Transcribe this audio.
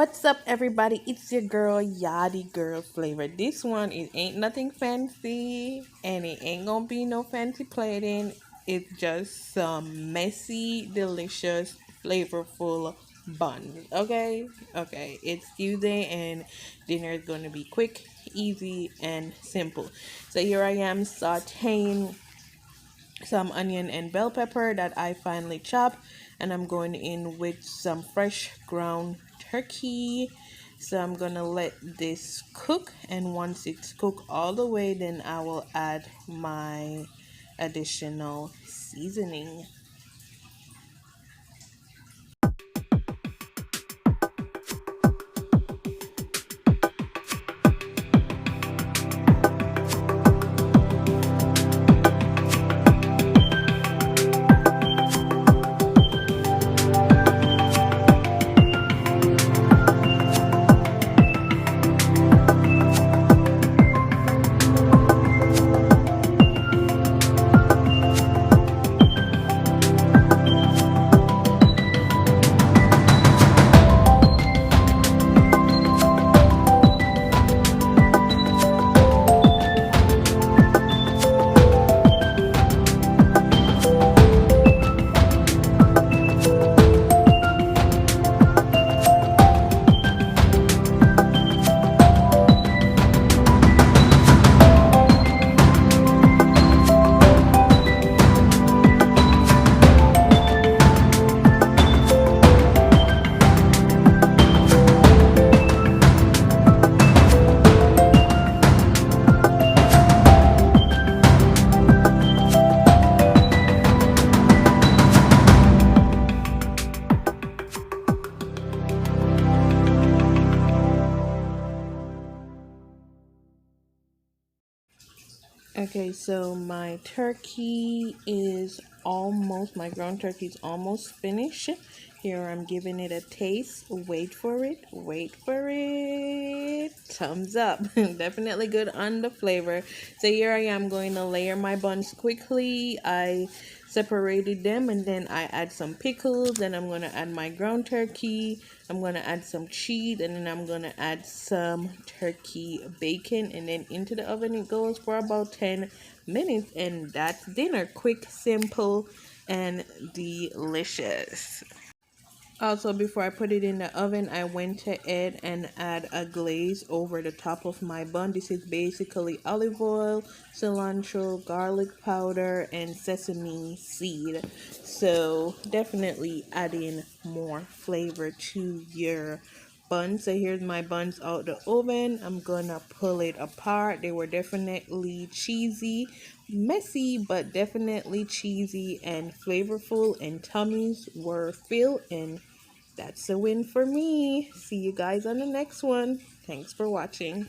What's up, everybody? It's your girl, Yachty Girl Flavor. This one, it ain't nothing fancy, and it ain't gonna be no fancy plating. It's just some messy, delicious, flavorful buns. Okay. It's Tuesday, and dinner is gonna be quick, easy, and simple. So here I am sauteing some onion and bell pepper that I finally chopped, and I'm going in with some fresh ground turkey. So I'm gonna let this cook, and once it's cooked all the way, then I will add my additional seasoning. Okay, so my ground turkey is almost finished. Here I'm giving it a taste. Wait for it. Thumbs up. Definitely good on the flavor. So here I am going to layer my buns quickly. I separated them, and then I add some pickles, then I'm going to add my ground turkey. I'm going to add some cheese, and then I'm going to add some turkey bacon, and then into the oven it goes for about 10 minutes, and that's dinner. Quick, simple, and delicious. Also, before I put it in the oven, I went ahead and add a glaze over the top of my bun. This is basically olive oil, cilantro, garlic powder, and sesame seed. So definitely adding more flavor to your bun. So here's my buns out the oven. I'm gonna pull it apart. They were definitely cheesy, messy, but definitely cheesy and flavorful, and tummies were filled, and that's a win for me. See you guys on the next one. Thanks for watching.